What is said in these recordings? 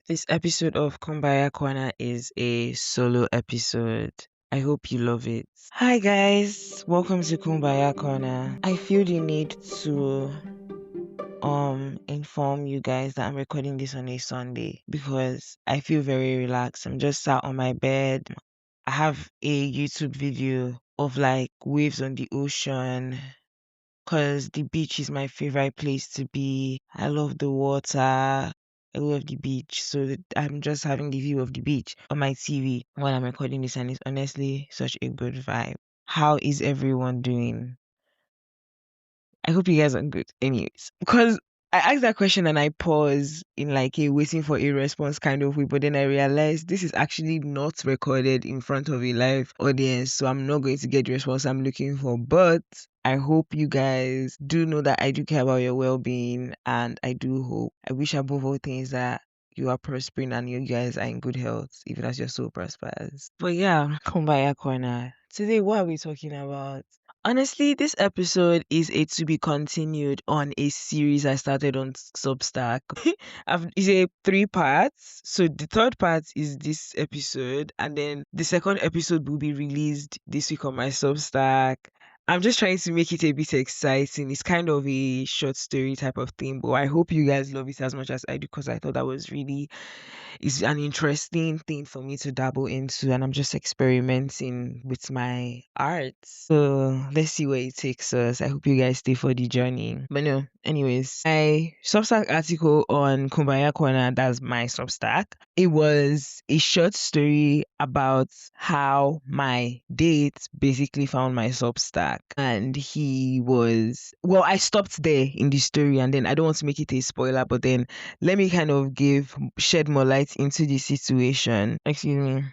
This episode of Kumbaya Corner is a solo episode. I hope you love it. Hi guys, welcome to Kumbaya Corner. I feel the need to inform you guys that I'm recording this on a Sunday because I feel very relaxed. I'm just sat on my bed. I have a YouTube video of like waves on the ocean because the beach is my favorite place to be. I love the water. I love the beach. So I'm just having the view of the beach on my TV while I'm recording this, and it's honestly such a good vibe. How is everyone doing? I hope you guys are good. Anyways, because I asked that question and I paused in like a waiting for a response kind of way, but then I realized this is actually not recorded in front of a live audience, so I'm not going to get the response I'm looking for. But I hope you guys do know that I do care about your well-being, and I wish above all things that you are prospering and you guys are in good health, even as your soul prospers. But yeah, Kumbaya Corner. Today, what are we talking about? Honestly, this episode is a to be continued on a series I started on Substack. It's a 3 parts. So the third part is this episode, and then the second episode will be released this week on my Substack. I'm just trying to make it a bit exciting. It's kind of a short story type of thing, but I hope you guys love it as much as I do because I thought that was really it's an interesting thing for me to dabble into, and I'm just experimenting with my art. So let's see where it takes us. I hope you guys stay for the journey. But no, anyways, my Substack article on Kumbaya Corner, that's my Substack. It was a short story about how my date basically found my Substack. And I stopped there in the story, and then I don't want to make it a spoiler, but then let me kind of shed more light into the situation. Excuse me.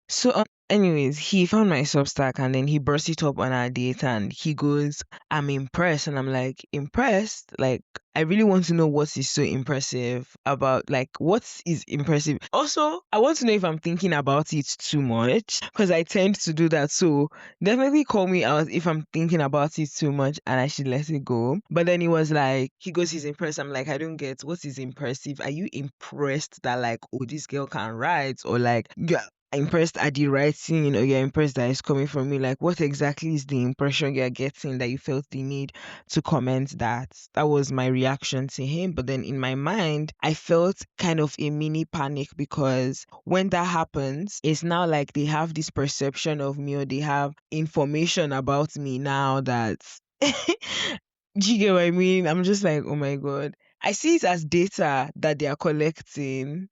So, anyways, he found my Substack and then he brought it up on our date and he goes, I'm impressed. And I'm like, impressed? Like, I really want to know what is so impressive about, like, what is impressive. Also, I want to know if I'm thinking about it too much because I tend to do that. So, definitely call me out if I'm thinking about it too much and I should let it go. But then he was like, he goes, he's impressed. I'm like, I don't get what is impressive. Are you impressed that, like, oh, this girl can write? Or, like, yeah, impressed at the writing or you're impressed that it's coming from me? Like, what exactly is the impression you're getting that you felt the need to comment that? That was my reaction to him. But then in my mind, I felt kind of a mini panic because when that happens, it's now like they have this perception of me or they have information about me now that do you get what I mean? I'm just like, oh my God. I see it as data that they are collecting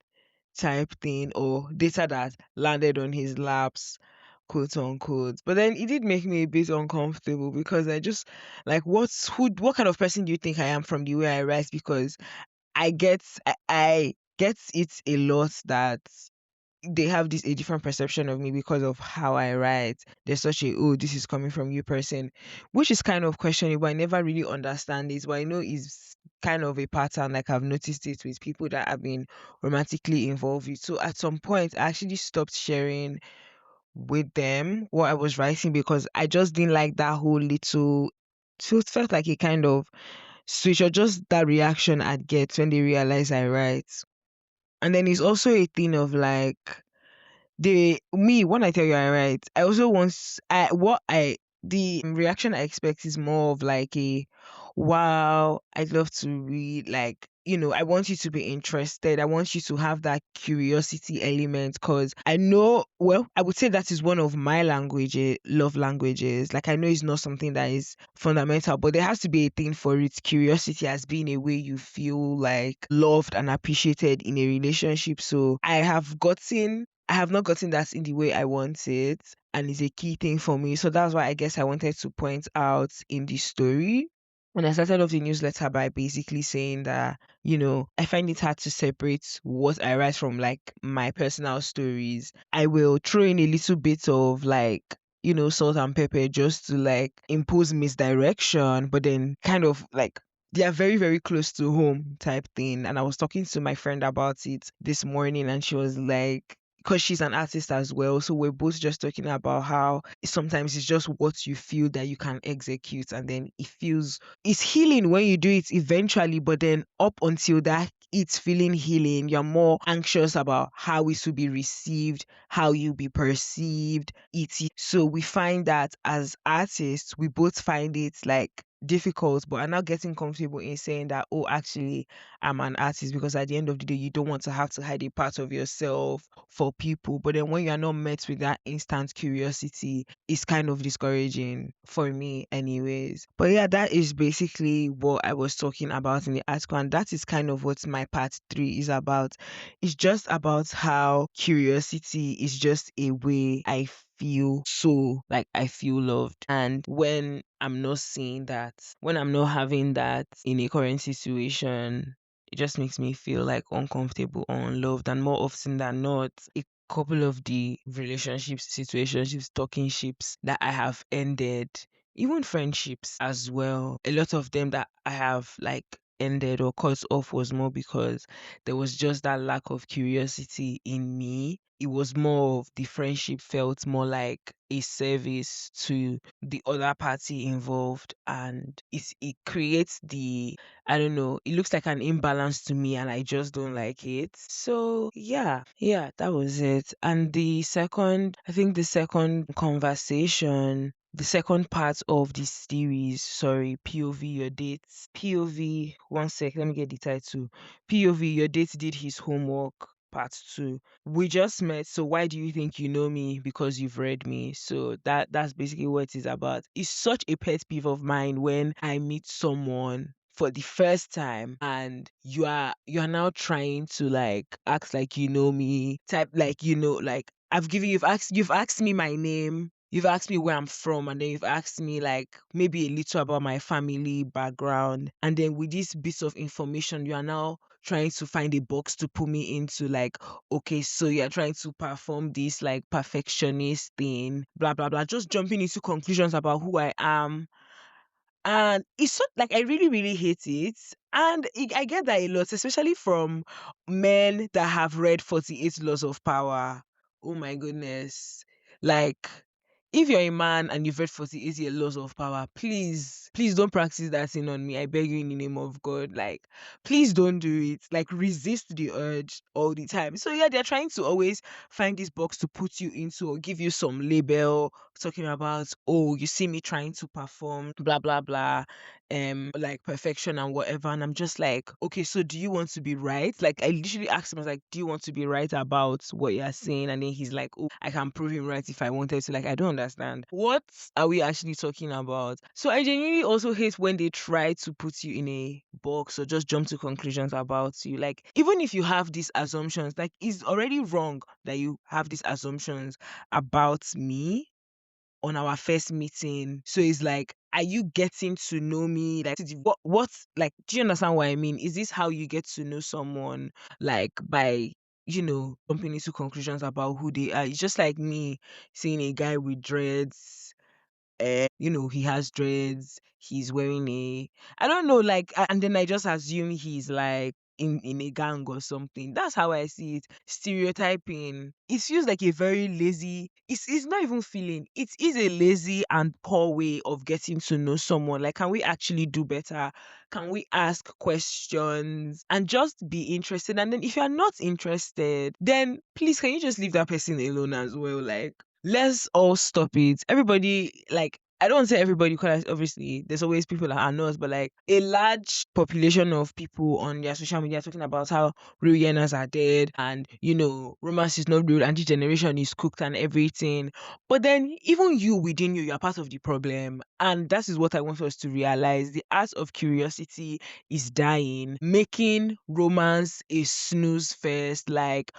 type thing or data that landed on his laps, quote unquote. But then it did make me a bit uncomfortable because I just like what kind of person do you think I am from the way I write? Because I get it a lot that they have this a different perception of me because of how I write. There's such a this is coming from you person, which is kind of questionable. I never really understand it, but I know it's kind of a pattern. Like I've noticed it with people that I've been romantically involved with. So at some point, I actually stopped sharing with them what I was writing because I just didn't like that whole little. So it felt like a kind of switch or just that reaction I'd get when they realize I write. And then it's also a thing of like when I tell you I write, I also want the reaction I expect is more of like a wow, I'd love to read, like, I want you to be interested. I want you to have that curiosity element because I know, well, I would say that is one of my love languages. Like I know it's not something that is fundamental, but there has to be a thing for it. Curiosity as being a way you feel like loved and appreciated in a relationship. So I have not gotten that in the way I want it, and it's a key thing for me. So that's why I guess I wanted to point out in the story. When I started off the newsletter by basically saying that, I find it hard to separate what I write from like my personal stories. I will throw in a little bit of like, salt and pepper just to like impose misdirection, but then kind of like they are very, very close to home type thing. And I was talking to my friend about it this morning, and she was like, because she's an artist as well. So we're both just talking about how sometimes it's just what you feel that you can execute. And then it's healing when you do it eventually. But then up until that it's feeling healing. You're more anxious about how it will be received, how you be perceived, etc. So we find that as artists, we both find it like difficult, but are now getting comfortable in saying that, oh, actually, I'm an artist, because at the end of the day, you don't want to have to hide a part of yourself for people. But then when you're not met with that instant curiosity, it's kind of discouraging for me, anyways. But yeah, that is basically what I was talking about in the article, and that is kind of what my part 3 is about. It's just about how curiosity is just a way I feel so like I feel loved. And when I'm not seeing that, when I'm not having that in a current situation, it just makes me feel like uncomfortable or unloved. And more often than not, a couple of the relationships, situationships, talking ships that I have ended, even friendships as well, a lot of them that I have like ended or cut off was more because there was just that lack of curiosity in me. It was more of the friendship felt more like a service to the other party involved, and it creates the, I don't know, it looks like an imbalance to me, and I just don't like it. So yeah, that was it. And I think the second conversation, the second part of this series, sorry, POV your dates. POV, one sec, let me get the title. POV your date did his homework, part 2. We just met, so why do you think you know me? Because you've read me. So that's basically what it is about. It's such a pet peeve of mine when I meet someone for the first time and you're now trying to like act like you know me, type like like you've asked me my name, you've asked me where I'm from, and then you've asked me like maybe a little about my family background, and then with this bits of information you are now trying to find a box to put me into, like, okay, so you're trying to perform this like perfectionist thing, blah blah blah, just jumping into conclusions about who I am. And it's so like I really, really hate it. And I get that a lot, especially from men that have read 48 Laws of Power. Oh my goodness. Like, if you're a man and you've read 48 Laws of Power, please don't practice that thing on me. I beg you in the name of God. Like, please don't do it. Like, resist the urge all the time. So yeah, they're trying to always find this box to put you into or give you some label talking about, oh, you see me trying to perform blah blah blah, like perfection and whatever. And I'm just like, okay, so do you want to be right? Like, I literally asked him, I was like, do you want to be right about what you're saying? And then he's like, oh, I can prove him right if I wanted to. Like, I don't understand, what are we actually talking about? So I genuinely also hate when they try to put you in a box or just jump to conclusions about you. Like, even if you have these assumptions, like, it's already wrong that you have these assumptions about me on our first meeting. So it's like, are you getting to know me? Like, what, like, do you understand what I mean? Is this how you get to know someone? Like, by, jumping into conclusions about who they are. It's just like me seeing a guy with dreads, he has dreads, he's wearing I don't know, like, and then I just assume he's like in a gang or something. That's how I see it. Stereotyping. It feels like a very lazy, it's not even feeling, it is a lazy and poor way of getting to know someone. Like, can we actually do better? Can we ask questions and just be interested? And then if you're not interested, then please, can you just leave that person alone as well? Like, let's all stop it. Everybody, like, I don't want to say everybody, because obviously there's always people that are not, but like a large population of people on their social media talking about how real yearners are dead and, romance is not real and this generation is cooked and everything. But then even you within you, you're part of the problem. And that is what I want us to realize. The art of curiosity is dying, making romance a snooze fest. Like,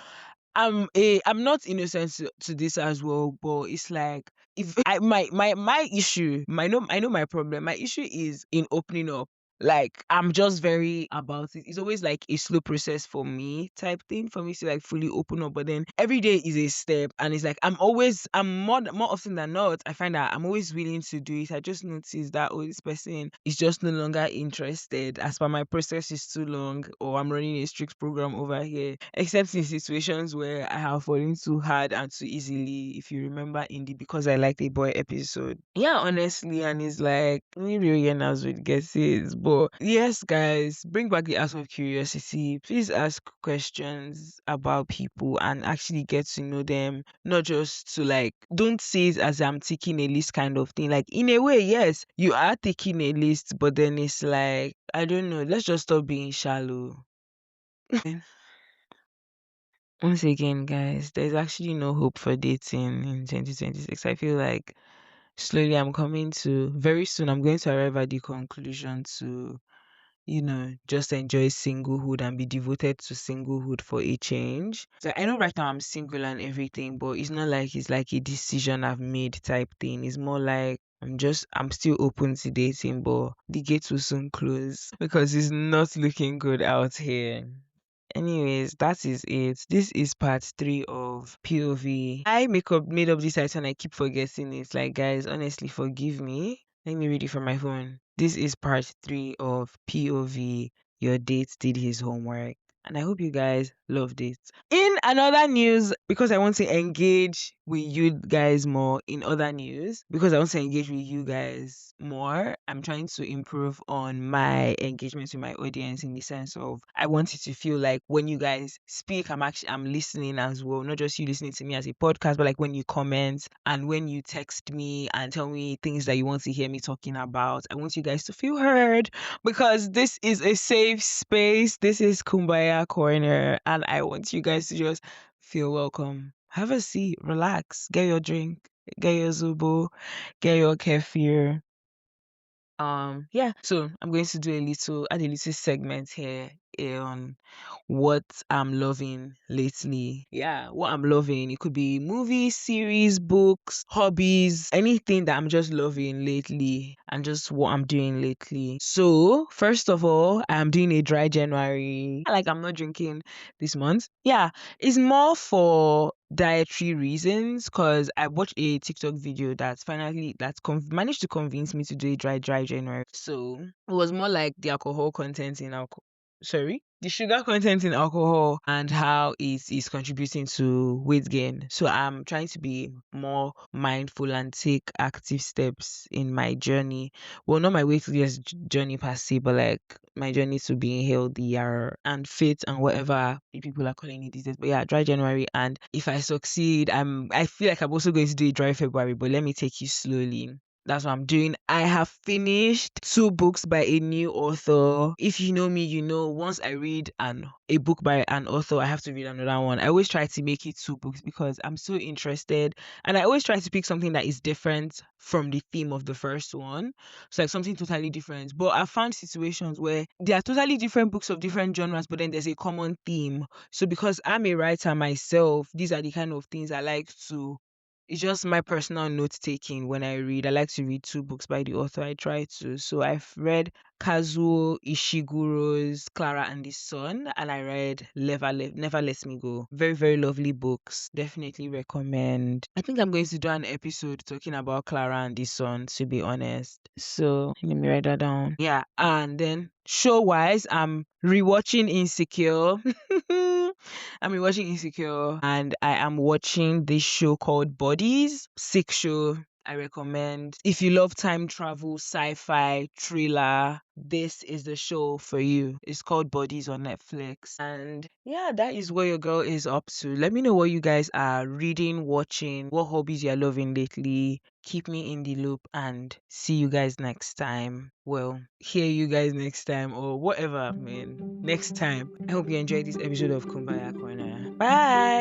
I'm not innocent to this as well, but it's like, if my issue, I know my problem. My issue is in opening up. Like, I'm just very about it. It's always like a slow process for me, type thing, for me to like fully open up. But then every day is a step, and it's like I'm more often than not, I find that I'm always willing to do it. I just notice that, oh, this person is just no longer interested, as per my process is too long, or I'm running a strict program over here. Except in situations where I have fallen too hard and too easily. If you remember in the Because I Liked a Boy episode. Yeah, honestly, and it's like, we really not would get it. But yes, guys, bring back the ask of curiosity. Please ask questions about people and actually get to know them, not just to like, don't see it as I'm taking a list kind of thing. Like, in a way, yes, you are taking a list, but then it's like, I don't know, let's just stop being shallow. Once again, guys, there's actually no hope for dating in 2026. I feel like slowly I'm coming to, very soon, I'm going to arrive at the conclusion to, just enjoy singlehood and be devoted to singlehood for a change. So I know right now I'm single and everything, but it's not like it's like a decision I've made type thing. It's more like I'm still open to dating, but the gates will soon close because it's not looking good out here. Anyways, that is it. This is part 3 of POV. I made up this title and I keep forgetting it. Like, guys, honestly, forgive me. Let me read it from my phone. This is part 3 of POV. Your date did his homework. And I hope you guys loved it. In another news, because I want to engage with you guys more in other news, because I want to engage with you guys more, I'm trying to improve on my engagement with my audience in the sense of I want it to feel like when you guys speak, I'm listening as well, not just you listening to me as a podcast, but like when you comment and when you text me and tell me things that you want to hear me talking about. I want you guys to feel heard because this is a safe space. This is Kumbaya Corner, and I want you guys to just feel welcome. Have a seat, relax, get your drink, get your zubo, get your kefir. Yeah, so I'm going to add a little segment here on what I'm loving lately. Yeah, what I'm loving. It could be movies, series, books, hobbies, anything that I'm just loving lately and just what I'm doing lately. So, first of all, I'm doing a dry January. Like, I'm not drinking this month. Yeah, it's more for dietary reasons because I watched a TikTok video managed to convince me to do a dry January. So it was more like the alcohol content in alcohol. Sorry, the sugar content in alcohol and how it is contributing to weight gain. So I'm trying to be more mindful and take active steps in my journey. Well, not my weight loss journey per se, but like my journey to being healthier and fit and whatever people are calling it these days. But yeah, dry January. And if I succeed, I feel like I'm also going to do a dry February, but let me take you slowly. That's what I'm doing. I have finished 2 books by a new author. If you know me, you know once I read a book by an author, I have to read another one. I always try to make it 2 books because I'm so interested. And I always try to pick something that is different from the theme of the first one. So like something totally different. But I found situations where they are totally different books of different genres, but then there's a common theme. So because I'm a writer myself, these are the kind of things I like to. It's just my personal note taking when I read. I like to read 2 books by the author. I try to. So I've read Kazuo Ishiguro's Clara and the Sun, and I read Never Let Me Go. Very, very lovely books. Definitely recommend. I think I'm going to do an episode talking about Clara and the Sun, to be honest. So let me write that down. Yeah, and then show wise, I'm rewatching Insecure. I'm rewatching Insecure, and I am watching this show called Bodies. Sick show. I recommend. If you love time travel, sci-fi, thriller, this is the show for you. It's called Bodies on Netflix. And yeah, that is where your girl is up to. Let me know what you guys are reading, watching, what hobbies you're loving lately. Keep me in the loop and see you guys next time. Well, hear you guys next time or whatever, man. Next time. I hope you enjoyed this episode of Kumbaya Corner. Bye.